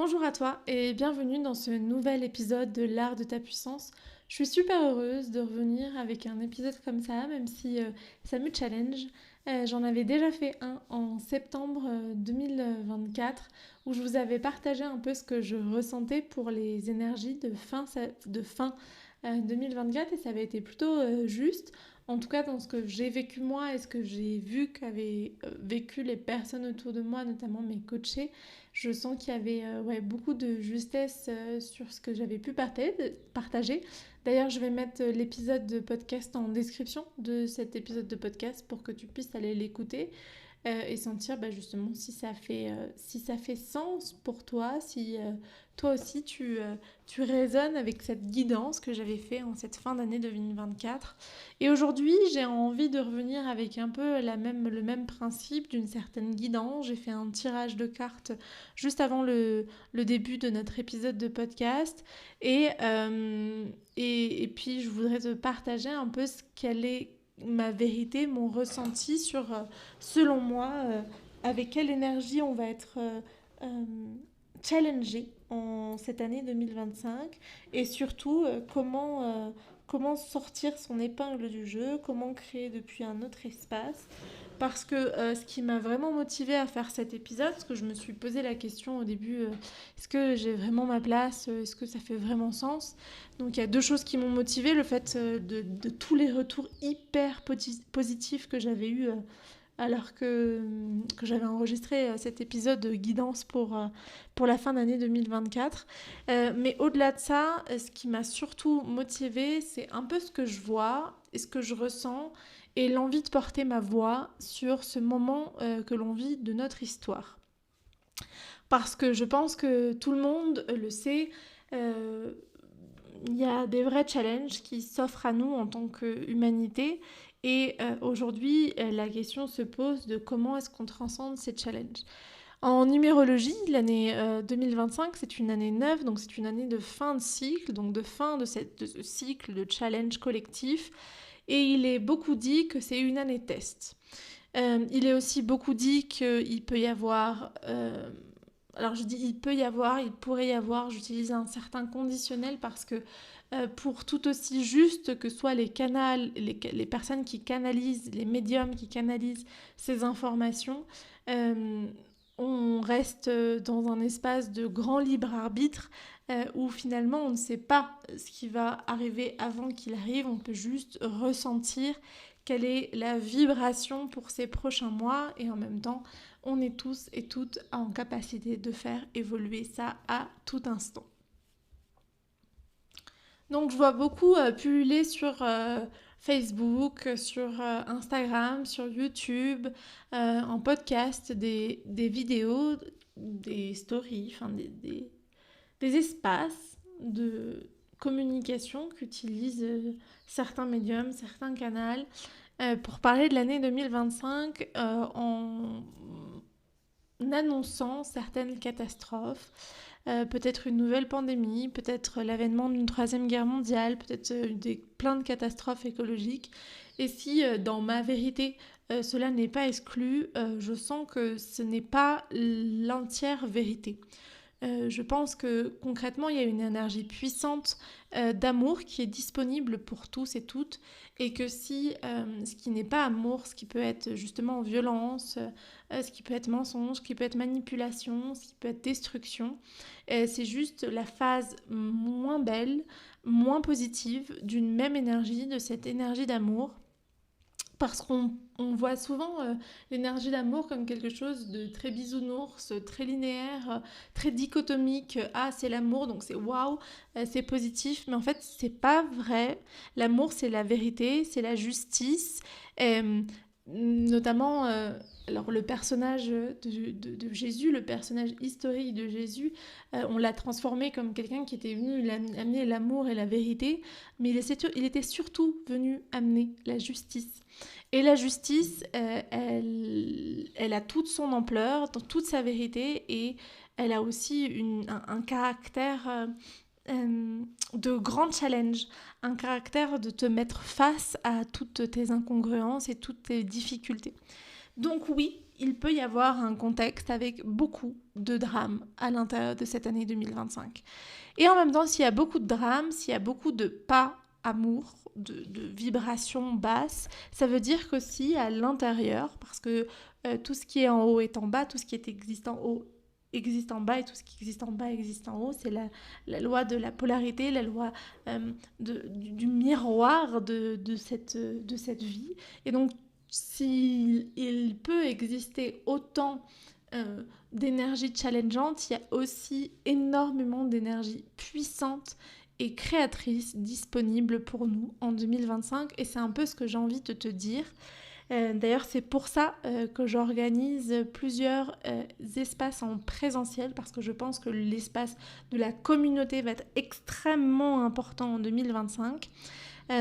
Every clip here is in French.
Bonjour à toi et bienvenue dans ce nouvel épisode de l'art de ta puissance. Je suis super heureuse de revenir avec un épisode comme ça, même si ça me challenge. J'en avais déjà fait un en septembre 2024 où je vous avais partagé un peu ce que je ressentais pour les énergies de fin 2024 et ça avait été plutôt juste. En tout cas, dans ce que j'ai vécu moi et ce que j'ai vu qu'avaient vécu les personnes autour de moi, notamment mes coachés, je sens qu'il y avait beaucoup de justesse sur ce que j'avais pu partager. D'ailleurs, je vais mettre l'épisode de podcast en description de cet épisode de podcast pour que tu puisses aller l'écouter et sentir justement si ça fait sens pour toi, si toi aussi tu résonnes avec cette guidance que j'avais fait en cette fin d'année 2024. Et aujourd'hui, j'ai envie de revenir avec un peu le même principe d'une certaine guidance. J'ai fait un tirage de cartes juste avant le début de notre épisode de podcast. Et puis, je voudrais te partager un peu ce qu'elle est ma vérité, mon ressenti sur, selon moi, avec quelle énergie on va être euh, challengé en cette année 2025 et surtout comment sortir son épingle du jeu, comment créer depuis un autre espace. Parce que ce qui m'a vraiment motivée à faire cet épisode, parce que je me suis posé la question au début, est-ce que j'ai vraiment ma place, est-ce que ça fait vraiment sens. Donc il y a deux choses qui m'ont motivée, le fait de tous les retours hyper positifs que j'avais eus alors que j'avais enregistré cet épisode de guidance pour la fin d'année 2024. Mais au-delà de ça, ce qui m'a surtout motivée, c'est un peu ce que je vois et ce que je ressens et l'envie de porter ma voix sur ce moment que l'on vit de notre histoire. Parce que je pense que tout le monde le sait, euh, il y a des vrais challenges qui s'offrent à nous en tant qu'humanité. Et aujourd'hui, la question se pose de comment est-ce qu'on transcende ces challenges. En numérologie, l'année 2025, c'est une année neuve, donc c'est une année de fin de cycle, donc de fin de ce cycle de challenge collectif. Et il est beaucoup dit que c'est une année test. Il est aussi beaucoup dit qu'il peut y avoir... alors je dis il peut y avoir, il pourrait y avoir, j'utilise un certain conditionnel parce que pour tout aussi juste que soient les personnes qui canalisent, les médiums qui canalisent ces informations, euh, on reste dans un espace de grand libre arbitre où finalement on ne sait pas ce qui va arriver avant qu'il arrive, on peut juste ressentir quelle est la vibration pour ces prochains mois et en même temps on est tous et toutes en capacité de faire évoluer ça à tout instant. Donc je vois beaucoup pulluler sur Facebook, sur Instagram, sur YouTube, en podcast, des vidéos, des stories, enfin des espaces de communication qu'utilisent certains médiums, certains canaux pour parler de l'année 2025 en annonçant certaines catastrophes, peut-être une nouvelle pandémie, peut-être l'avènement d'une troisième guerre mondiale, peut-être plein de catastrophes écologiques. Et si dans ma vérité, cela n'est pas exclu, je sens que ce n'est pas l'entière vérité. Je pense que concrètement, il y a une énergie puissante d'amour qui est disponible pour tous et toutes, et que si ce qui n'est pas amour, ce qui peut être justement violence, ce qui peut être mensonge, ce qui peut être manipulation, ce qui peut être destruction, c'est juste la phase moins belle, moins positive d'une même énergie, de cette énergie d'amour parce qu'on voit souvent l'énergie d'amour comme quelque chose de très bisounours, très linéaire, très dichotomique. Ah, c'est l'amour, donc c'est waouh, c'est positif. Mais en fait, c'est pas vrai. L'amour, c'est la vérité, c'est la justice. Notamment, alors le personnage de Jésus, le personnage historique de Jésus, on l'a transformé comme quelqu'un qui était venu amener l'amour et la vérité, mais il était surtout venu amener la justice. Et la justice, elle a toute son ampleur, dans toute sa vérité, et elle a aussi un caractère de grand challenge, un caractère de te mettre face à toutes tes incongruences et toutes tes difficultés. Donc oui, il peut y avoir un contexte avec beaucoup de drames à l'intérieur de cette année 2025. Et en même temps, s'il y a beaucoup de drames, s'il y a beaucoup de pas amour, de vibrations basses, ça veut dire qu'aussi à l'intérieur, parce que tout ce qui est en haut est en bas, tout ce qui existe en haut existe en bas et tout ce qui existe en bas existe en haut. C'est la loi de la polarité, la loi du miroir de cette vie. Et donc, s'il peut exister autant d'énergie challengeante, il y a aussi énormément d'énergie puissante et créatrice disponible pour nous en 2025. Et c'est un peu ce que j'ai envie de te dire. D'ailleurs, c'est pour ça que j'organise plusieurs espaces en présentiel, parce que je pense que l'espace de la communauté va être extrêmement important en 2025.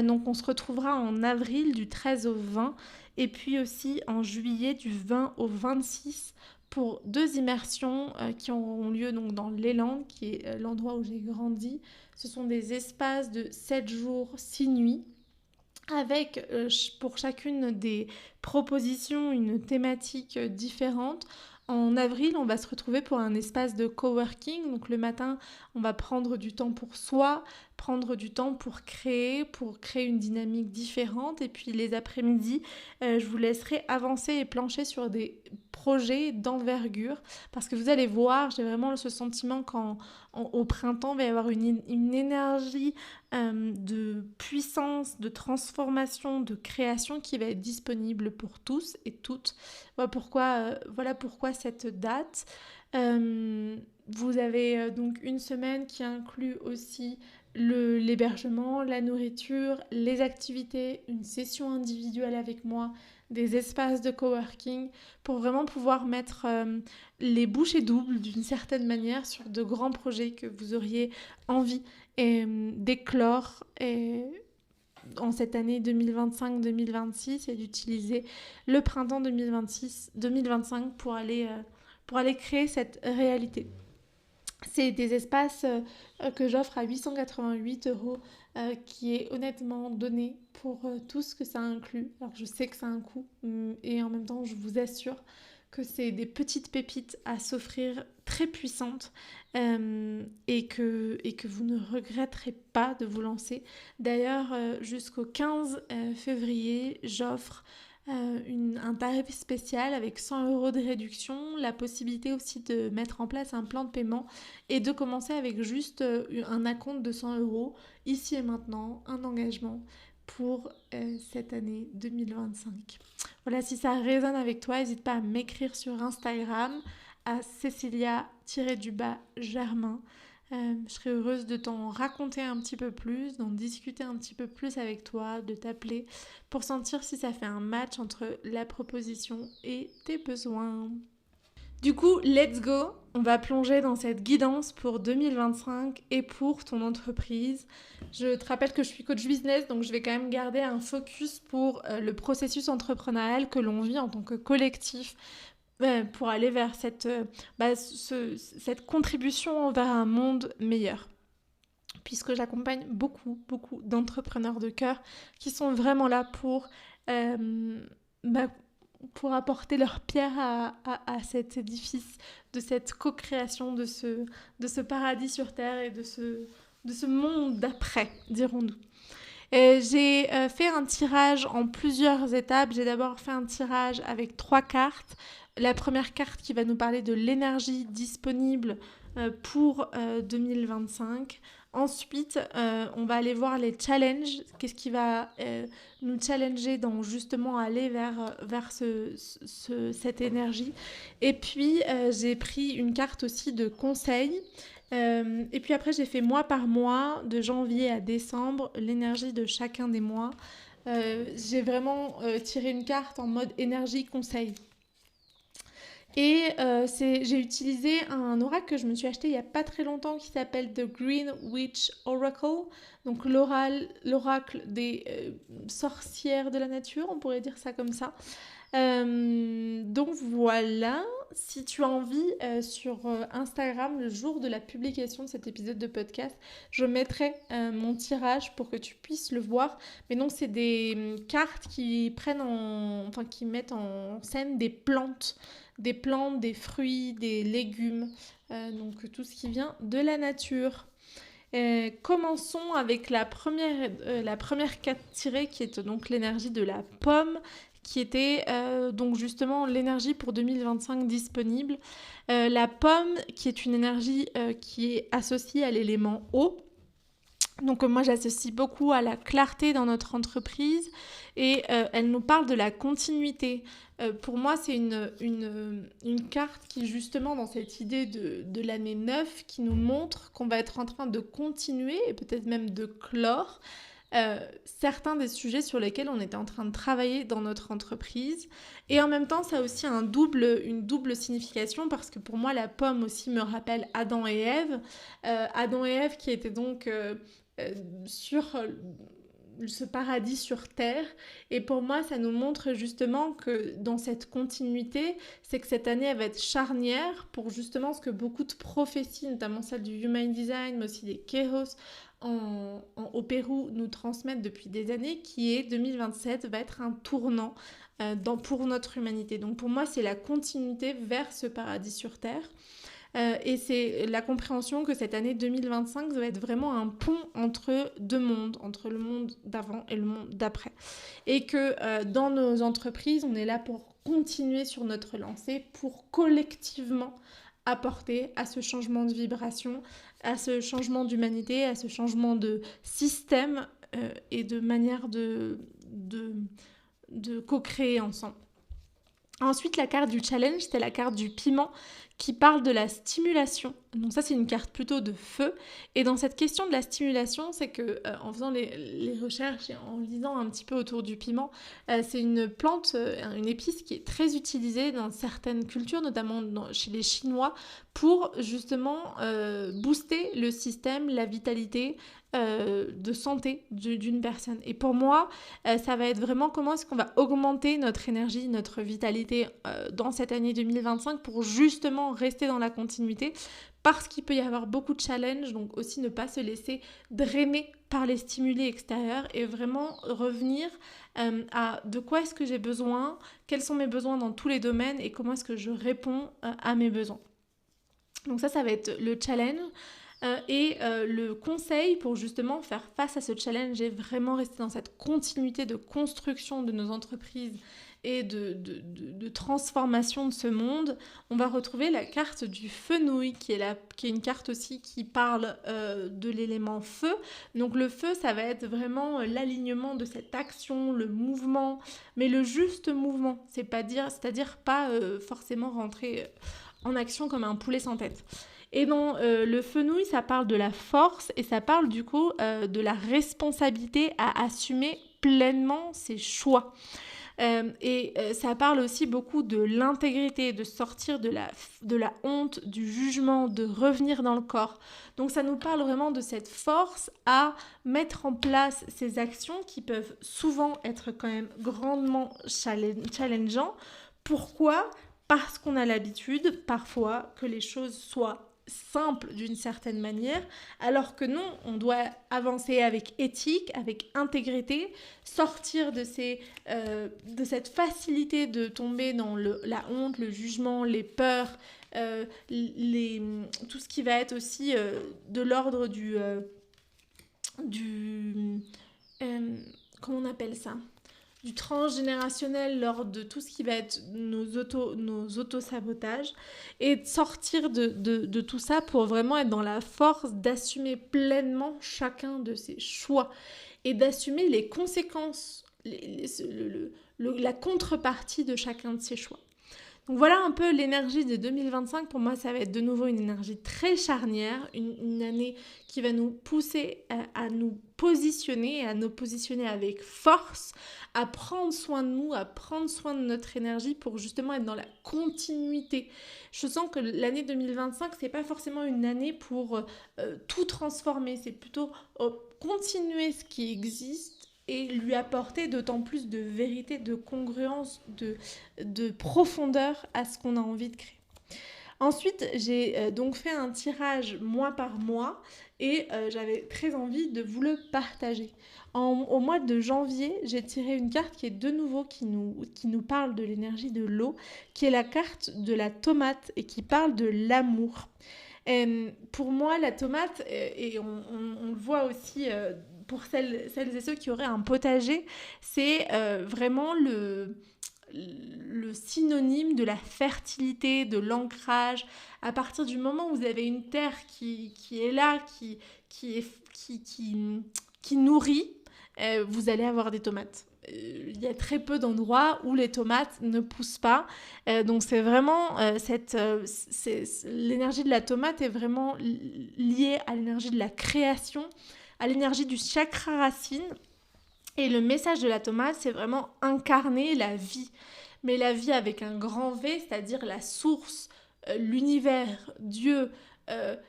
Donc on se retrouvera en avril du 13 au 20 et puis aussi en juillet du 20 au 26 pour 2 immersions qui auront lieu donc dans l'Élan, qui est l'endroit où j'ai grandi. Ce sont des espaces de 7 jours, 6 nuits, avec pour chacune des propositions une thématique différente. En avril, on va se retrouver pour un espace de coworking. Donc le matin, on va prendre du temps pour soi, prendre du temps pour créer une dynamique différente. Et puis les après-midi, je vous laisserai avancer et plancher sur des projets d'envergure. Parce que vous allez voir, j'ai vraiment ce sentiment qu'au printemps, il va y avoir une énergie de puissance, de transformation, de création qui va être disponible pour tous et toutes. Voilà pourquoi cette date. Vous avez donc une semaine qui inclut aussi l'hébergement, la nourriture, les activités, une session individuelle avec moi, des espaces de coworking pour vraiment pouvoir mettre les bouchées doubles d'une certaine manière sur de grands projets que vous auriez envie d'éclore en cette année 2025-2026 et d'utiliser le printemps 2025 pour aller créer cette réalité. C'est des espaces que j'offre à 888 €, qui est honnêtement donné pour tout ce que ça inclut. Alors je sais que ça a un coût, et en même temps je vous assure que c'est des petites pépites à s'offrir très puissantes, et que vous ne regretterez pas de vous lancer. D'ailleurs, jusqu'au 15 février, j'offre un tarif spécial avec 100 € de réduction, la possibilité aussi de mettre en place un plan de paiement et de commencer avec juste un acompte de 100 € ici et maintenant, un engagement pour cette année 2025. Voilà, si ça résonne avec toi, n'hésite pas à m'écrire sur Instagram à Cécilia-Germain. Je serais heureuse de t'en raconter un petit peu plus, d'en discuter un petit peu plus avec toi, de t'appeler pour sentir si ça fait un match entre la proposition et tes besoins. Du coup, let's go! On va plonger dans cette guidance pour 2025 et pour ton entreprise. Je te rappelle que je suis coach business, donc je vais quand même garder un focus pour le processus entrepreneurial que l'on vit en tant que collectif, pour aller vers cette contribution vers un monde meilleur. Puisque j'accompagne beaucoup d'entrepreneurs de cœur qui sont vraiment là pour apporter leur pierre à cet édifice, de cette co-création, de ce paradis sur terre et de ce monde d'après, dirons-nous. J'ai fait un tirage en plusieurs étapes. J'ai d'abord fait un tirage avec 3 cartes. La première carte qui va nous parler de l'énergie disponible pour 2025. Ensuite, on va aller voir les challenges. Qu'est-ce qui va nous challenger dans justement aller vers cette énergie. Et puis, j'ai pris une carte aussi de conseils. Et puis après, j'ai fait mois par mois, de janvier à décembre, l'énergie de chacun des mois. J'ai vraiment tiré une carte en mode énergie conseil. Et j'ai utilisé un oracle que je me suis acheté il n'y a pas très longtemps qui s'appelle The Green Witch Oracle, donc l'oracle des sorcières de la nature, on pourrait dire ça comme ça. Donc voilà, si tu as envie, sur Instagram, le jour de la publication de cet épisode de podcast, je mettrai mon tirage pour que tu puisses le voir. Mais donc, c'est des cartes qui mettent en scène des plantes, des fruits, des légumes, donc tout ce qui vient de la nature. Commençons avec la première carte tirée qui est donc l'énergie de la pomme qui était donc justement l'énergie pour 2025 disponible. La pomme qui est une énergie qui est associée à l'élément eau. Donc moi j'associe beaucoup à la clarté dans notre entreprise et elle nous parle de la continuité. Pour moi c'est une carte qui justement dans cette idée de l'année 9 qui nous montre qu'on va être en train de continuer et peut-être même de clore certains des sujets sur lesquels on était en train de travailler dans notre entreprise. Et en même temps, ça a aussi une double signification parce que pour moi, la pomme aussi me rappelle Adam et Ève. Adam et Ève qui étaient donc sur ce paradis sur Terre. Et pour moi, ça nous montre justement que dans cette continuité, c'est que cette année, elle va être charnière pour justement ce que beaucoup de prophéties, notamment celle du Human Design, mais aussi des Kairos, au Pérou nous transmettent depuis des années, qui est 2027 va être un tournant pour notre humanité. Donc pour moi, c'est la continuité vers ce paradis sur Terre. Et c'est la compréhension que cette année 2025 va être vraiment un pont entre deux mondes, entre le monde d'avant et le monde d'après. Et que dans nos entreprises, on est là pour continuer sur notre lancée, pour collectivement apporter à ce changement de vibration, à ce changement d'humanité, à ce changement de système et de manière de co-créer ensemble. Ensuite, la carte du challenge, c'était la carte du piment qui parle de la stimulation. Donc ça, c'est une carte plutôt de feu. Et dans cette question de la stimulation, c'est que en faisant les recherches et en lisant un petit peu autour du piment, c'est une plante, une épice qui est très utilisée dans certaines cultures, notamment chez les Chinois, pour justement booster le système, la vitalité de santé d'une personne. Et pour moi, ça va être vraiment comment est-ce qu'on va augmenter notre énergie, notre vitalité dans cette année 2025 pour justement rester dans la continuité, parce qu'il peut y avoir beaucoup de challenges, donc aussi ne pas se laisser drainer par les stimuli extérieurs et vraiment revenir à de quoi est-ce que j'ai besoin, quels sont mes besoins dans tous les domaines et comment est-ce que je réponds à mes besoins. Donc ça va être le challenge. Le conseil pour justement faire face à ce challenge et vraiment rester dans cette continuité de construction de nos entreprises et de transformation de ce monde, on va retrouver la carte du fenouil qui est une carte aussi qui parle de l'élément feu. Donc le feu, ça va être vraiment l'alignement de cette action, le mouvement, mais le juste mouvement, c'est-à-dire pas forcément rentrer en action comme un poulet sans tête. Et dans le fenouil, ça parle de la force et ça parle du coup de la responsabilité à assumer pleinement ses choix. Ça parle aussi beaucoup de l'intégrité, de sortir de la honte, du jugement, de revenir dans le corps. Donc ça nous parle vraiment de cette force à mettre en place ces actions qui peuvent souvent être quand même grandement challengeants. Pourquoi ? Parce qu'on a l'habitude parfois que les choses soient simple d'une certaine manière, alors que non, on doit avancer avec éthique, avec intégrité, sortir de cette facilité de tomber dans la honte, le jugement, les peurs, tout ce qui va être aussi de l'ordre comment on appelle ça ? Du transgénérationnel lors de tout ce qui va être nos auto-sabotages et de sortir de tout ça pour vraiment être dans la force d'assumer pleinement chacun de ses choix et d'assumer les conséquences, la contrepartie de chacun de ses choix. Donc voilà un peu l'énergie de 2025. Pour moi, ça va être de nouveau une énergie très charnière, une année qui va nous pousser à nous positionner, et à nous positionner avec force, à prendre soin de nous, à prendre soin de notre énergie pour justement être dans la continuité. Je sens que l'année 2025, c'est pas forcément une année pour tout transformer, c'est plutôt continuer ce qui existe et lui apporter d'autant plus de vérité, de congruence, de profondeur à ce qu'on a envie de créer. Ensuite, j'ai donc fait un tirage mois par mois et j'avais très envie de vous le partager. Au mois de janvier, j'ai tiré une carte qui est de nouveau qui nous parle de l'énergie de l'eau, qui est la carte de la tomate et qui parle de l'amour. Pour moi, la tomate, et on le voit aussi pour celles et ceux qui auraient un potager, c'est vraiment le synonyme de la fertilité, de l'ancrage. À partir du moment où vous avez une terre qui est là, qui, qui nourrit, vous allez avoir des tomates. Il y a très peu d'endroits où les tomates ne poussent pas. Donc c'est vraiment l'énergie de la tomate est vraiment liée à l'énergie de la création, à l'énergie du chakra racine. Et le message de la tomate, c'est vraiment incarner la vie. Mais la vie avec un grand V, c'est-à-dire la source, l'univers, Dieu,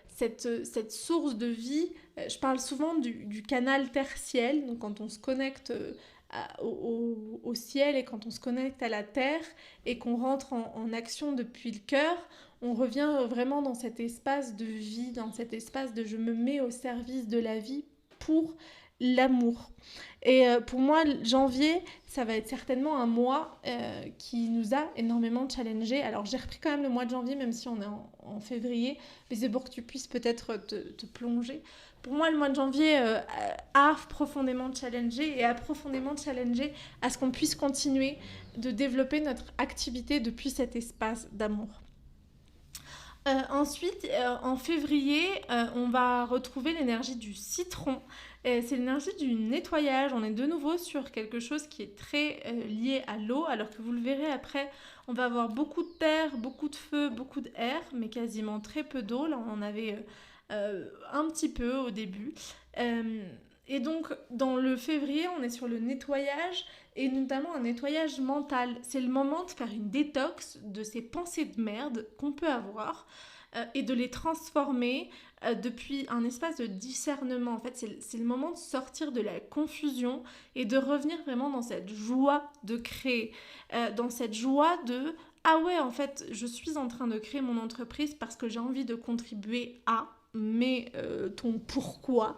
cette source de vie. Je parle souvent du canal terre-ciel, donc quand on se connecte au ciel et quand on se connecte à la terre et qu'on rentre en action depuis le cœur, on revient vraiment dans cet espace de vie, dans cet espace de je me mets au service de la vie pour l'amour. Et pour moi, janvier, ça va être certainement un mois qui nous a énormément challengé. Alors j'ai repris quand même le mois de janvier, même si on est en février, mais c'est pour que tu puisses peut-être te plonger. Pour moi, le mois de janvier a profondément challengé et a profondément challengé à ce qu'on puisse continuer de développer notre activité depuis cet espace d'amour. Ensuite, en février, on va retrouver l'énergie du citron. C'est l'énergie du nettoyage. On est de nouveau sur quelque chose qui est très lié à l'eau, alors que vous le verrez après, on va avoir beaucoup de terre, beaucoup de feu, beaucoup d'air, mais quasiment très peu d'eau. Là, on en avait un petit peu au début. Et donc, dans le février, on est sur le nettoyage et notamment un nettoyage mental. C'est le moment de faire une détox de ces pensées de merde qu'on peut avoir et de les transformer depuis un espace de discernement. En fait, c'est le moment de sortir de la confusion et de revenir vraiment dans cette joie de créer, dans cette joie de ah ouais, en fait, je suis en train de créer mon entreprise parce que j'ai envie de contribuer à, mais ton pourquoi.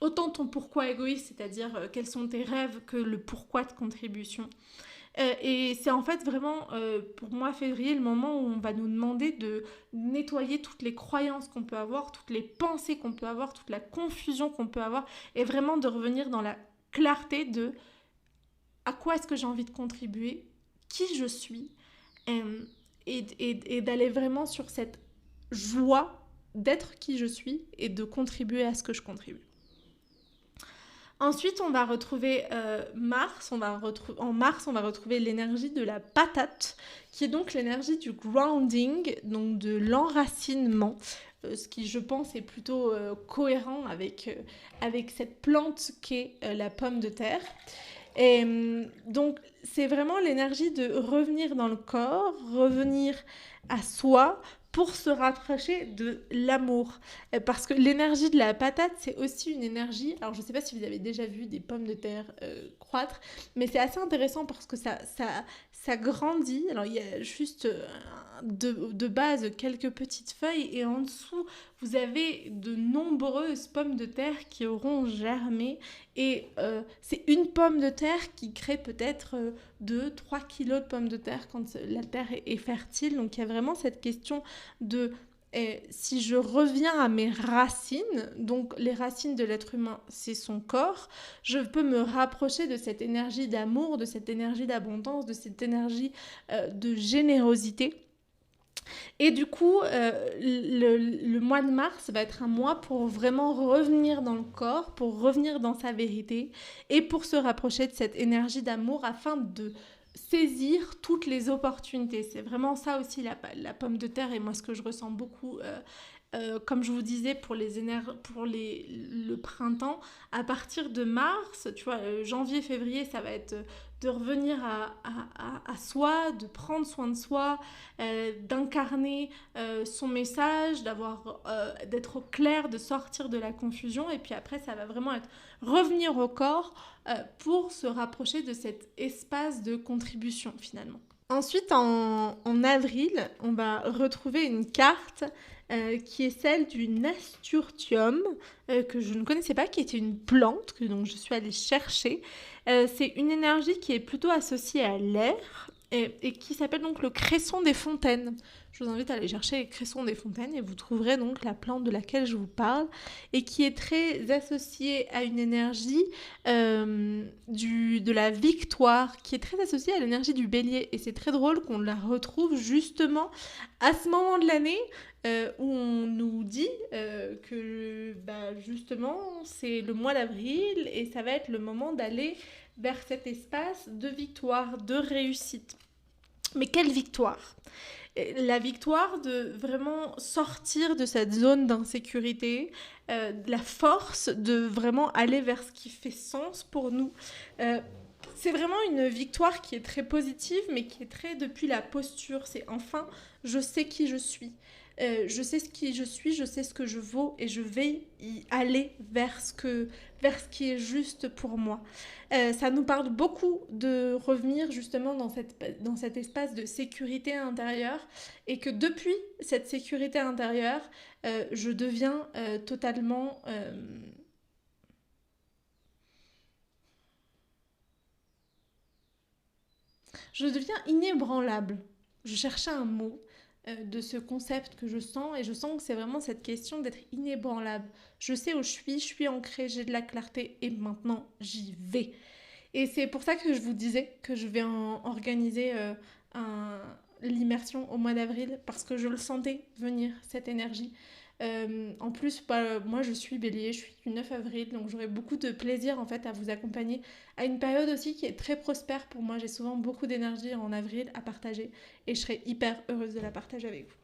Autant ton pourquoi égoïste, c'est-à-dire quels sont tes rêves, que le pourquoi de contribution. Et c'est en fait vraiment, pour moi, février, le moment où on va nous demander de nettoyer toutes les croyances qu'on peut avoir, toutes les pensées qu'on peut avoir, toute la confusion qu'on peut avoir, et vraiment de revenir dans la clarté de à quoi est-ce que j'ai envie de contribuer, qui je suis, et d'aller vraiment sur cette joie d'être qui je suis et de contribuer à ce que je contribue. Ensuite, on va retrouver Mars. En mars, on va retrouver l'énergie de la patate, qui est donc l'énergie du grounding, donc de l'enracinement, ce qui, je pense, est plutôt cohérent avec cette plante qu'est la pomme de terre. Et donc, c'est vraiment l'énergie de revenir dans le corps, revenir à soi, pour se rapprocher de l'amour. Parce que l'énergie de la patate, c'est aussi une énergie... Alors, je ne sais pas si vous avez déjà vu des pommes de terre croître, mais c'est assez intéressant parce que ça grandit. Alors, il y a juste de base quelques petites feuilles et en dessous, vous avez de nombreuses pommes de terre qui auront germé. Et c'est une pomme de terre qui crée peut-être 2-3 kilos de pommes de terre quand la terre est fertile. Donc, il y a vraiment cette question de si je reviens à mes racines, donc les racines de l'être humain, c'est son corps, je peux me rapprocher de cette énergie d'amour, de cette énergie d'abondance, de cette énergie de générosité. Et du coup, le mois de mars va être un mois pour vraiment revenir dans le corps, pour revenir dans sa vérité et pour se rapprocher de cette énergie d'amour afin de saisir toutes les opportunités. C'est vraiment ça aussi la pomme de terre et moi ce que je ressens beaucoup comme je vous disais pour le printemps, à partir de mars, tu vois, janvier, février, ça va être de revenir à soi, de prendre soin de soi, d'incarner son message, d'être au clair, de sortir de la confusion. Et puis après, ça va vraiment être revenir au corps pour se rapprocher de cet espace de contribution finalement. Ensuite, en avril, on va retrouver une carte qui est celle du nasturtium, que je ne connaissais pas, qui était une plante, que donc je suis allée chercher. C'est une énergie qui est plutôt associée à l'air et qui s'appelle donc le cresson des fontaines. Je vous invite à aller chercher les cressons des fontaines et vous trouverez donc la plante de laquelle je vous parle et qui est très associée à une énergie de la victoire, qui est très associée à l'énergie du bélier. Et c'est très drôle qu'on la retrouve justement à ce moment de l'année où on nous dit que justement c'est le mois d'avril et ça va être le moment d'aller vers cet espace de victoire, de réussite. Mais quelle victoire! La victoire de vraiment sortir de cette zone d'insécurité, la force de vraiment aller vers ce qui fait sens pour nous. C'est vraiment une victoire qui est très positive, mais qui est très depuis la posture. C'est enfin, je sais qui je suis. Je sais ce qui je suis, je sais ce que je vaux et je vais y aller vers ce qui est juste pour moi. Ça nous parle beaucoup de revenir justement dans cet espace de sécurité intérieure et que depuis cette sécurité intérieure, je deviens totalement... je deviens inébranlable. Je cherchais un mot de ce concept que je sens et je sens que c'est vraiment cette question d'être inébranlable. Je sais où je suis ancrée, j'ai de la clarté et maintenant j'y vais. Et c'est pour ça que je vous disais que je vais organiser l'immersion au mois d'avril parce que je le sentais venir, cette énergie. En plus, moi je suis bélier, je suis du 9 avril, donc j'aurai beaucoup de plaisir en fait à vous accompagner à une période aussi qui est très prospère pour moi. J'ai souvent beaucoup d'énergie en avril à partager et je serai hyper heureuse de la partager avec vous.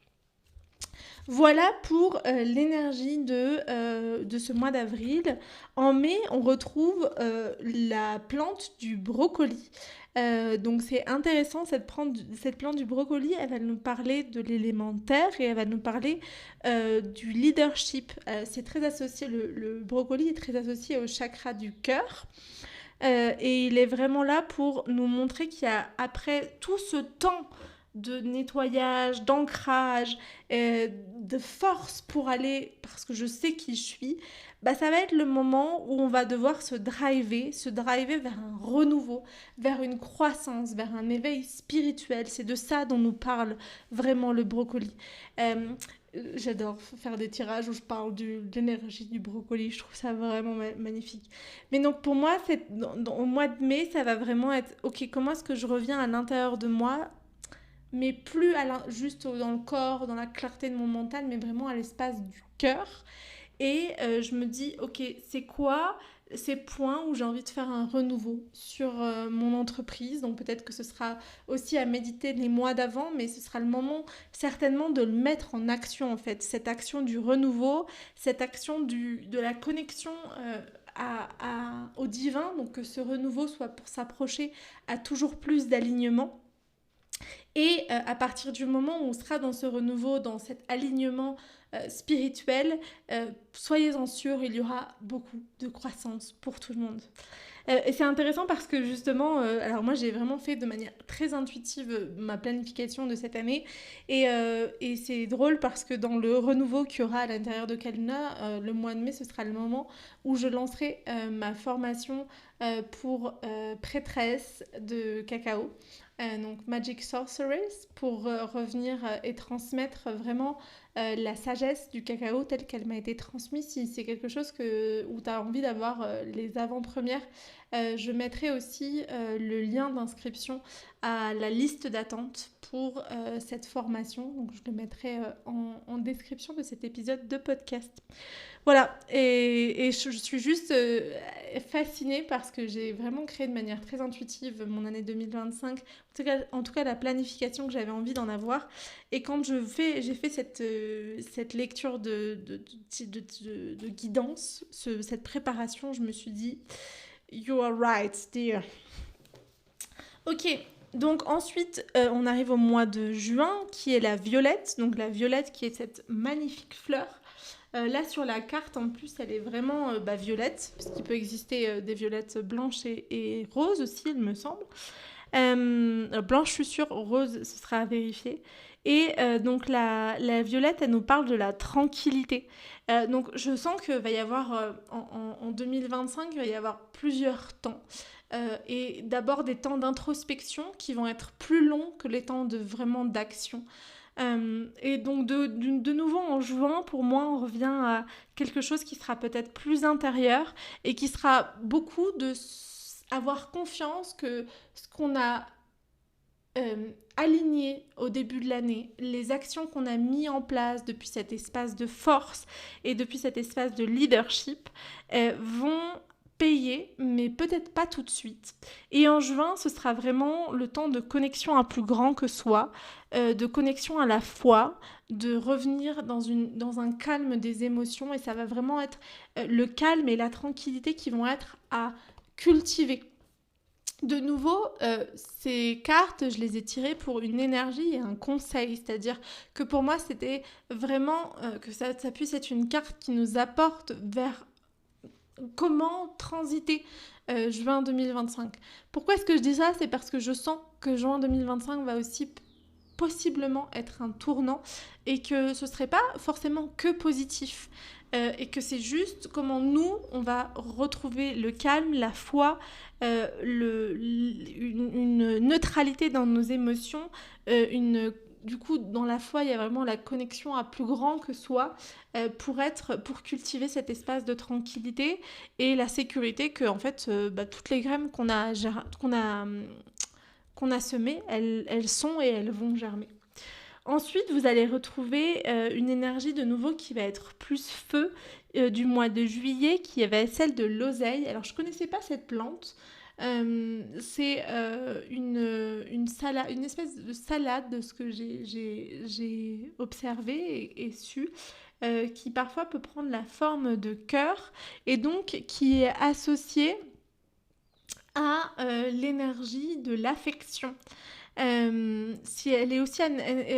Voilà pour l'énergie de ce mois d'avril. En mai, on retrouve la plante du brocoli. Donc c'est intéressant, cette plante du brocoli, elle va nous parler de l'élémentaire et elle va nous parler du leadership. C'est très associé, le brocoli est très associé au chakra du cœur. Et il est vraiment là pour nous montrer qu'il y a, après tout ce temps de nettoyage, d'ancrage, de force pour aller, parce que je sais qui je suis, bah ça va être le moment où on va devoir se driver vers un renouveau, vers une croissance, vers un éveil spirituel. C'est de ça dont nous parle vraiment le brocoli. J'adore faire des tirages où je parle de l'énergie du brocoli, je trouve ça vraiment magnifique. Mais donc pour moi, au mois de mai, ça va vraiment être, ok, comment est-ce que je reviens à l'intérieur de moi, mais plus juste dans le corps, dans la clarté de mon mental, mais vraiment à l'espace du cœur. Et je me dis, ok, c'est quoi ces points où j'ai envie de faire un renouveau sur mon entreprise. Donc peut-être que ce sera aussi à méditer les mois d'avant, mais ce sera le moment certainement de le mettre en action en fait. Cette action du renouveau, cette action de la connexion au divin, donc que ce renouveau soit pour s'approcher à toujours plus d'alignement. Et à partir du moment où on sera dans ce renouveau, dans cet alignement spirituel, soyez-en sûrs, il y aura beaucoup de croissance pour tout le monde. Et c'est intéressant parce que justement, alors moi j'ai vraiment fait de manière très intuitive ma planification de cette année et c'est drôle parce que dans le renouveau qu'il y aura à l'intérieur de Kaluna, le mois de mai, ce sera le moment où je lancerai ma formation pour prêtresse de cacao. Donc Magic Sorceress pour revenir et transmettre vraiment la sagesse du cacao telle qu'elle m'a été transmise. Si c'est quelque chose où tu as envie d'avoir les avant-premières, je mettrai aussi le lien d'inscription à la liste d'attente pour cette formation. Donc je le mettrai en description de cet épisode de podcast. Voilà, et je suis juste fascinée parce que j'ai vraiment créé de manière très intuitive mon année 2025, en tout cas la planification que j'avais envie d'en avoir. Et quand j'ai fait cette lecture de guidance, cette préparation, je me suis dit, you are right, dear. Ok, donc ensuite, on arrive au mois de juin, qui est la violette. Donc la violette qui est cette magnifique fleur. Là, sur la carte, en plus, elle est vraiment violette, parce qu'il peut exister des violettes blanches et roses aussi, il me semble. Blanche, je suis sûre, rose, ce sera à vérifier. Et donc la violette, elle nous parle de la tranquillité. Donc je sens qu'il va y avoir, en 2025, il va y avoir plusieurs temps. Et d'abord des temps d'introspection qui vont être plus longs que les temps de vraiment d'action. Et donc de nouveau en juin, pour moi, on revient à quelque chose qui sera peut-être plus intérieur et qui sera beaucoup de avoir confiance que ce qu'on a aligné au début de l'année, les actions qu'on a mis en place depuis cet espace de force et depuis cet espace de leadership vont payer, mais peut-être pas tout de suite. Et en juin, ce sera vraiment le temps de connexion à plus grand que soi, de connexion à la foi, de revenir dans un calme des émotions, et ça va vraiment être le calme et la tranquillité qui vont être à cultiver. De nouveau, ces cartes, je les ai tirées pour une énergie et un conseil, c'est-à-dire que pour moi, c'était vraiment que ça puisse être une carte qui nous apporte vers comment transiter juin 2025. Pourquoi est-ce que je dis ça? C'est parce que je sens que juin 2025 va aussi possiblement être un tournant et que ce ne serait pas forcément que positif. Et que c'est juste comment nous, on va retrouver le calme, la foi, une neutralité dans nos émotions, du coup, dans la foi, il y a vraiment la connexion à plus grand que soi pour cultiver cet espace de tranquillité et la sécurité que, en fait, toutes les graines qu'on a semées, elles sont et elles vont germer. Ensuite, vous allez retrouver une énergie de nouveau qui va être plus feu du mois de juillet, qui va être celle de l'oseille. Alors, je ne connaissais pas cette plante. C'est une espèce de salade de ce que j'ai observé et su, qui parfois peut prendre la forme de cœur et donc qui est associée à l'énergie de l'affection. Si elle est aussi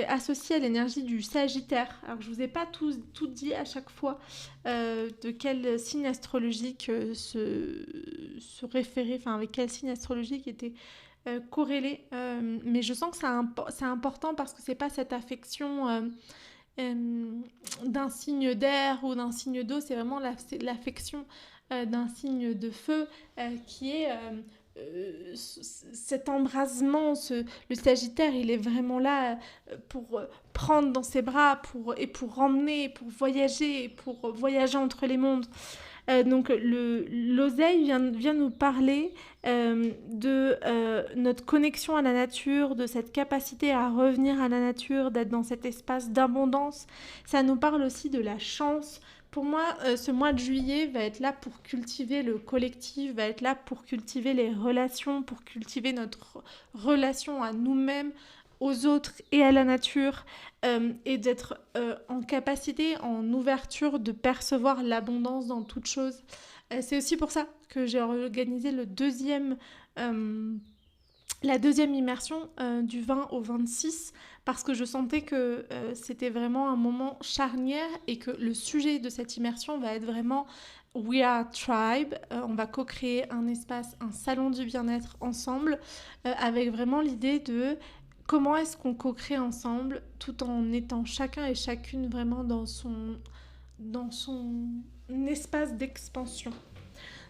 associée à l'énergie du Sagittaire. Alors je vous ai pas tout dit à chaque fois de quel signe astrologique se référer, enfin avec quel signe astrologique était corrélé. Mais je sens que c'est important parce que c'est pas cette affection d'un signe d'air ou d'un signe d'eau, c'est vraiment l'affection d'un signe de feu qui est cet embrasement, le Sagittaire, il est vraiment là pour prendre dans ses bras, pour emmener, pour voyager entre les mondes. Donc l'oseille vient nous parler de notre connexion à la nature, de cette capacité à revenir à la nature, d'être dans cet espace d'abondance. Ça nous parle aussi de la chance. Pour moi, ce mois de juillet va être là pour cultiver le collectif, va être là pour cultiver les relations, pour cultiver notre relation à nous-mêmes, aux autres et à la nature, et d'être en capacité, en ouverture de percevoir l'abondance dans toute chose. C'est aussi pour ça que j'ai organisé la deuxième immersion du 20 au 26, parce que je sentais que c'était vraiment un moment charnière et que le sujet de cette immersion va être vraiment We Are Tribe. On va co-créer un espace, un salon du bien-être ensemble, avec vraiment l'idée de comment est-ce qu'on co-crée ensemble tout en étant chacun et chacune vraiment dans son espace d'expansion.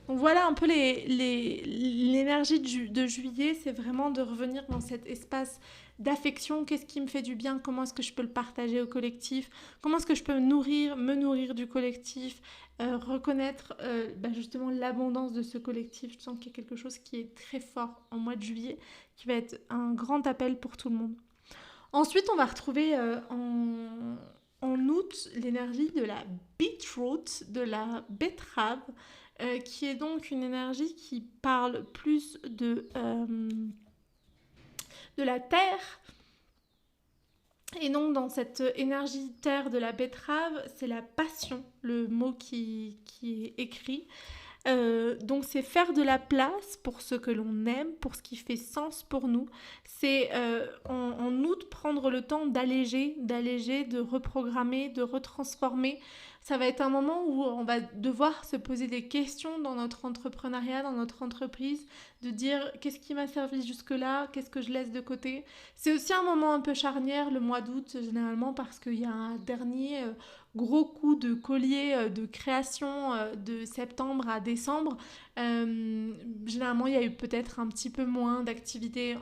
Donc voilà un peu l'énergie de juillet, c'est vraiment de revenir dans cet espace d'affection. Qu'est-ce qui me fait du bien? Comment est-ce que je peux le partager au collectif? Comment est-ce que je peux me nourrir du collectif? Reconnaître justement l'abondance de ce collectif. Je sens qu'il y a quelque chose qui est très fort en mois de juillet, qui va être un grand appel pour tout le monde. Ensuite, on va retrouver en août l'énergie de la beetroot, de la betterave, qui est donc une énergie qui parle plus de la terre. Et donc dans cette énergie terre de la betterave, c'est la passion, le mot qui est écrit. Donc c'est faire de la place pour ce que l'on aime, pour ce qui fait sens pour nous. C'est en août prendre le temps d'alléger, de reprogrammer, de retransformer Ça va être un moment où on va devoir se poser des questions dans notre entrepreneuriat, dans notre entreprise, de dire qu'est-ce qui m'a servi jusque-là, qu'est-ce que je laisse de côté. C'est aussi un moment un peu charnière, le mois d'août, généralement, parce qu'il y a un dernier gros coup de collier de création de septembre à décembre. Généralement, il y a eu peut-être un petit peu moins d'activité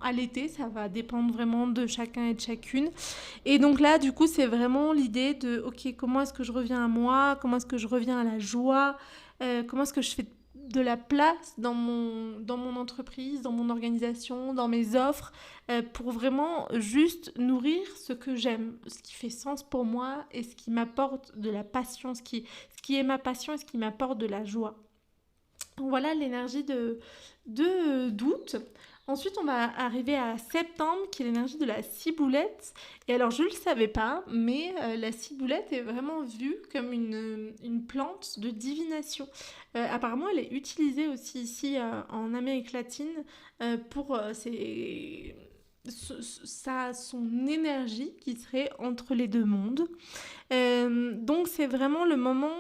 à l'été, ça va dépendre vraiment de chacun et de chacune. Et donc là, du coup, c'est vraiment l'idée de, ok, comment est-ce que je reviens à moi, comment est-ce que je reviens à la joie, comment est-ce que je fais de la place dans mon entreprise, dans mon organisation, dans mes offres, pour vraiment juste nourrir ce que j'aime, ce qui fait sens pour moi et ce qui m'apporte de la passion, ce qui est ma passion et ce qui m'apporte de la joie. Donc voilà l'énergie d'août. Ensuite, on va arriver à septembre, qui est l'énergie de la ciboulette. Et alors, je ne le savais pas, mais la ciboulette est vraiment vue comme une plante de divination. Apparemment, elle est utilisée aussi ici en Amérique latine pour son énergie qui serait entre les deux mondes. Donc c'est vraiment le moment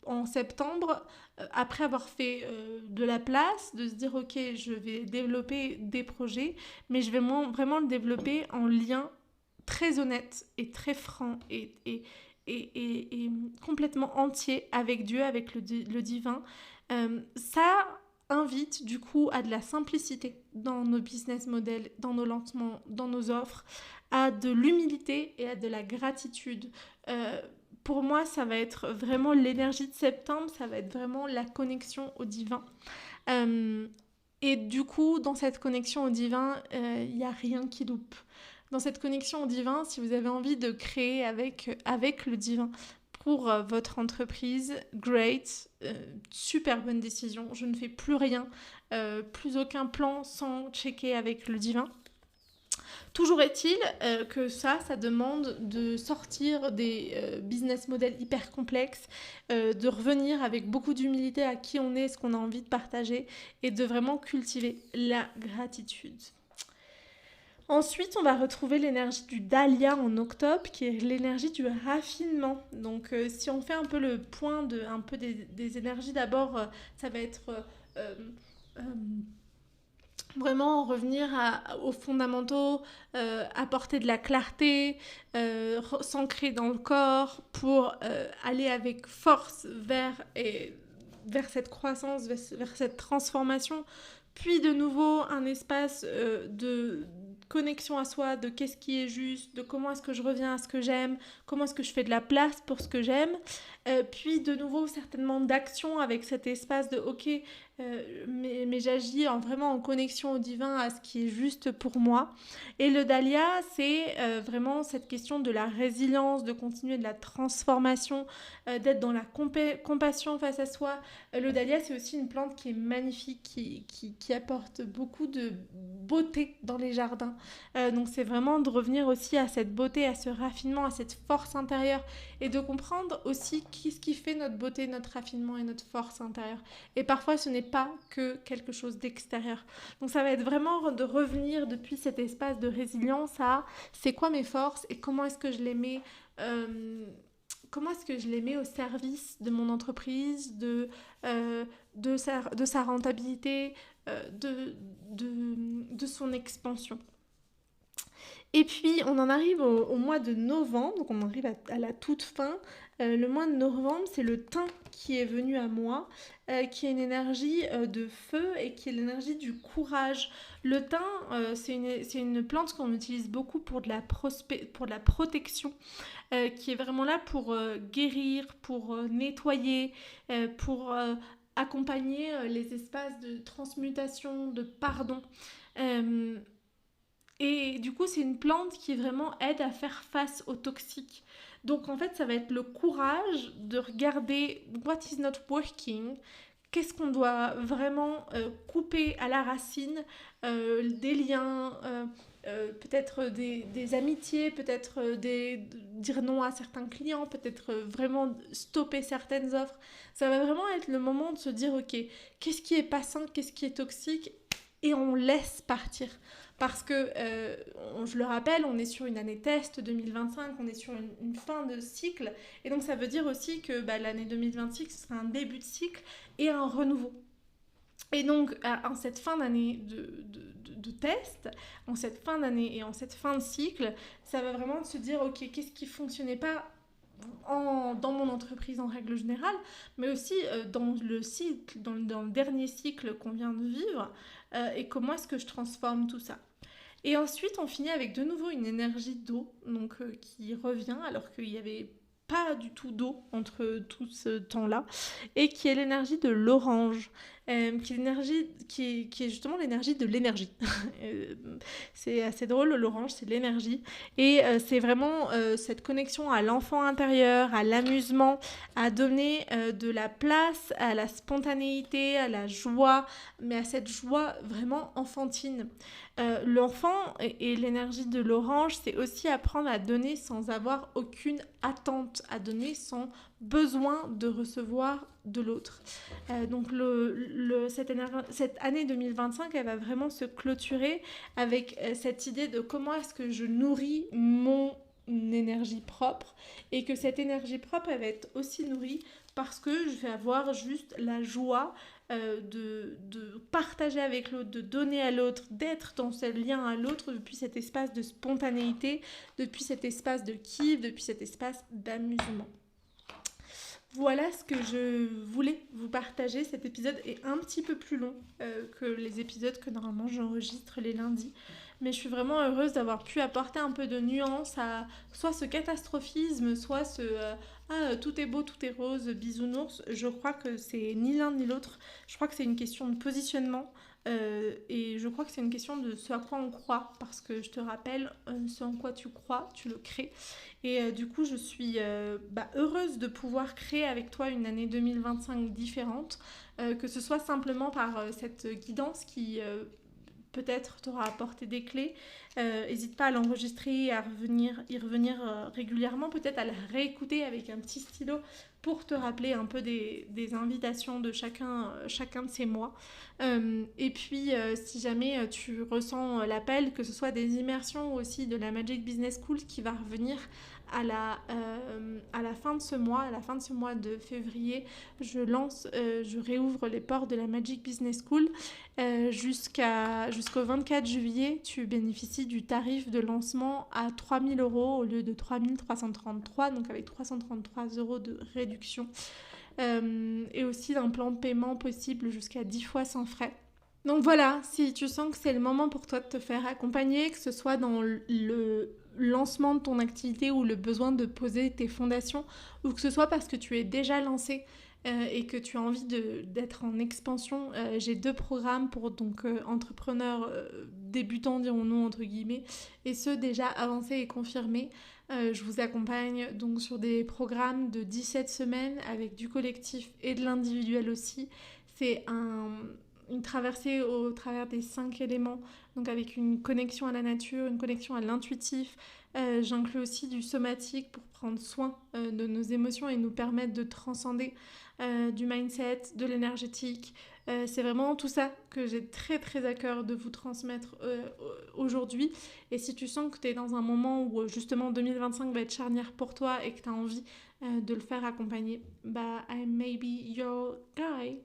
en septembre, après avoir fait de la place, de se dire ok, je vais développer des projets, mais je vais vraiment le développer en lien très honnête et très franc et complètement entier avec Dieu, avec le divin. Ça invite du coup à de la simplicité dans nos business models, dans nos lancements, dans nos offres, à de l'humilité et à de la gratitude. Euh, pour moi, ça va être vraiment l'énergie de septembre, ça va être vraiment la connexion au divin. Euh, et du coup, dans cette connexion au divin, il n'y a rien qui loupe. Dans cette connexion au divin, si vous avez envie de créer avec le divin pour votre entreprise, great, super bonne décision. Je ne fais plus rien, plus aucun plan sans checker avec le divin. Toujours est-il que ça demande de sortir des business models hyper complexes, de revenir avec beaucoup d'humilité à qui on est, ce qu'on a envie de partager et de vraiment cultiver la gratitude. Ensuite, on va retrouver l'énergie du dahlia en octobre, qui est l'énergie du raffinement. Donc, si on fait un peu le point un peu des énergies, d'abord, ça va être euh, vraiment revenir aux fondamentaux, apporter de la clarté, s'ancrer dans le corps pour aller avec force vers cette croissance, vers cette transformation. Puis de nouveau un espace de connexion à soi, de qu'est-ce qui est juste, de comment est-ce que je reviens à ce que j'aime, comment est-ce que je fais de la place pour ce que j'aime. Puis de nouveau certainement d'action avec cet espace de ok, mais j'agis vraiment en connexion au divin, à ce qui est juste pour moi. Et le dahlia, c'est vraiment cette question de la résilience, de continuer de la transformation, d'être dans la compassion face à soi. Le dahlia, c'est aussi une plante qui est magnifique, qui apporte beaucoup de beauté dans les jardins. Donc c'est vraiment de revenir aussi à cette beauté, à ce raffinement, à cette force intérieure et de comprendre aussi qu'est-ce qui fait notre beauté, notre raffinement et notre force intérieure. Et parfois, ce n'est pas que quelque chose d'extérieur. Donc ça va être vraiment de revenir depuis cet espace de résilience à c'est quoi mes forces et comment est-ce que je les mets comment est-ce que je les mets au service de mon entreprise, de sa rentabilité, de son expansion. Et puis, on en arrive au mois de novembre, donc on en arrive à la toute fin. Le mois de novembre, c'est le thym qui est venu à moi, qui est une énergie de feu et qui est l'énergie du courage. Le thym, c'est une plante qu'on utilise beaucoup pour de la protection, qui est vraiment là pour guérir, pour nettoyer, pour accompagner les espaces de transmutation, de pardon. Euh, et du coup, c'est une plante qui vraiment aide à faire face aux toxiques. Donc en fait, ça va être le courage de regarder what is not working, qu'est-ce qu'on doit vraiment couper à la racine, des liens, peut-être des amitiés, peut-être dire non à certains clients, peut-être vraiment stopper certaines offres. Ça va vraiment être le moment de se dire, ok, qu'est-ce qui est pas sain, qu'est-ce qui est toxique, et on laisse partir. parce que, je le rappelle, on est sur une année test 2025, on est sur une fin de cycle, et donc ça veut dire aussi que l'année 2026, ce sera un début de cycle et un renouveau. Et donc, en cette fin d'année de test, en cette fin d'année et en cette fin de cycle, ça va vraiment se dire, ok, qu'est-ce qui ne fonctionnait pas dans mon entreprise en règle générale, mais aussi dans le cycle, dans le dernier cycle qu'on vient de vivre, et comment est-ce que je transforme tout ça. Et ensuite, on finit avec de nouveau une énergie d'eau, donc qui revient alors qu'il n'y avait pas du tout d'eau entre tout ce temps-là, et qui est l'énergie de l'orange, qui est justement l'énergie de l'énergie. C'est assez drôle, l'orange, c'est de l'énergie, et c'est vraiment cette connexion à l'enfant intérieur, à l'amusement, à donner de la place à la spontanéité, à la joie, mais à cette joie vraiment enfantine. L'enfant et l'énergie de l'orange, c'est aussi apprendre à donner sans avoir aucune attente, à donner sans besoin de recevoir de l'autre. Donc cette année 2025, elle va vraiment se clôturer avec cette idée de comment est-ce que je nourris mon énergie propre, et que cette énergie propre, elle va être aussi nourrie parce que je vais avoir juste la joie de partager avec l'autre, de donner à l'autre, d'être dans ce lien à l'autre depuis cet espace de spontanéité, depuis cet espace de kiff, depuis cet espace d'amusement. Voilà ce que je voulais vous partager. Cet épisode est un petit peu plus long que les épisodes que normalement j'enregistre les lundis. Mais je suis vraiment heureuse d'avoir pu apporter un peu de nuance à soit ce catastrophisme, soit ce tout est beau, tout est rose, bisounours. Je crois que c'est ni l'un ni l'autre. Je crois que c'est une question de positionnement. Et je crois que c'est une question de ce à quoi on croit, parce que je te rappelle, ce en quoi tu crois, tu le crées. Et du coup, je suis heureuse de pouvoir créer avec toi une année 2025 différente, que ce soit simplement par cette guidance qui peut-être t'aura apporté des clés. N'hésite pas à l'enregistrer et à y revenir régulièrement, peut-être à la réécouter avec un petit stylo pour te rappeler un peu des invitations de chacun de ces mois. Et puis, si jamais tu ressens l'appel, que ce soit des immersions ou aussi de la Magic Business School qui va revenir à la fin de ce mois de février, je réouvre les portes de la Magic Business School. Jusqu'au 24 juillet, tu bénéficies du tarif de lancement à 3 000 € au lieu de 3 333, donc avec 333 € de réduction. Et aussi d'un plan de paiement possible jusqu'à 10 fois sans frais. Donc voilà, si tu sens que c'est le moment pour toi de te faire accompagner, que ce soit dans le lancement de ton activité ou le besoin de poser tes fondations, ou que ce soit parce que tu es déjà lancé et que tu as envie d'être en expansion, j'ai 2 programmes pour entrepreneurs débutants, dirons-nous entre guillemets, et ceux déjà avancés et confirmés. Je vous accompagne donc sur des programmes de 17 semaines avec du collectif et de l'individuel aussi. C'est une traversée au travers des 5 éléments, donc avec une connexion à la nature, une connexion à l'intuitif. J'inclus aussi du somatique pour prendre soin de nos émotions et nous permettre de transcender du mindset, de l'énergétique. C'est vraiment tout ça que j'ai très très à cœur de vous transmettre aujourd'hui. Et si tu sens que tu es dans un moment où justement 2025 va être charnière pour toi et que tu as envie de le faire accompagner, I may be your guy.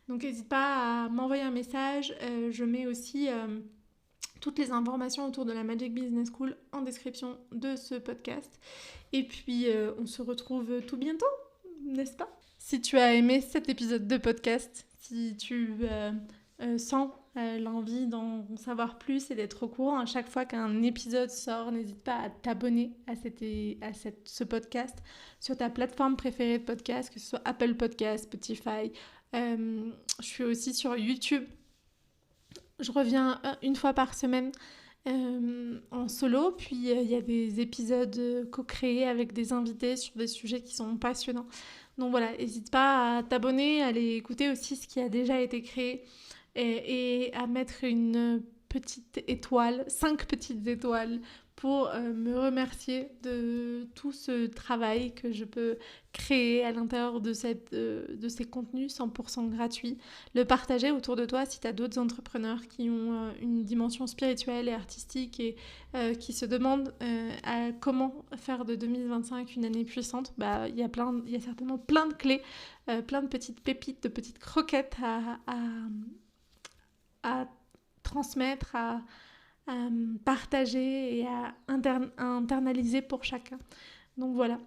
Donc n'hésite pas à m'envoyer un message. Je mets aussi toutes les informations autour de la Magic Business School en description de ce podcast. Et puis on se retrouve tout bientôt, n'est-ce pas ? Si tu as aimé cet épisode de podcast, si tu sens l'envie d'en savoir plus et d'être au courant à chaque fois qu'un épisode sort, n'hésite pas à t'abonner à ce podcast sur ta plateforme préférée de podcast, que ce soit Apple Podcast, Spotify. Je suis aussi sur YouTube. Je reviens une fois par semaine en solo, puis il y a des épisodes co-créés avec des invités sur des sujets qui sont passionnants. Donc voilà, n'hésite pas à t'abonner, à aller écouter aussi ce qui a déjà été créé et à mettre une petite étoile, 5 petites étoiles pour me remercier de tout ce travail que je peux créer à l'intérieur de ces contenus 100% gratuits. Le partager autour de toi si tu as d'autres entrepreneurs qui ont une dimension spirituelle et artistique et qui se demandent à comment faire de 2025 une année puissante. Bah, il y a certainement plein de clés, plein de petites pépites, de petites croquettes à transmettre, à partager et à internaliser pour chacun. Donc voilà,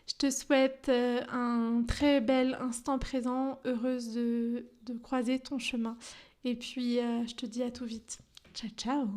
je te souhaite un très bel instant présent, heureuse de croiser ton chemin. Et puis, je te dis à tout vite. Ciao, ciao!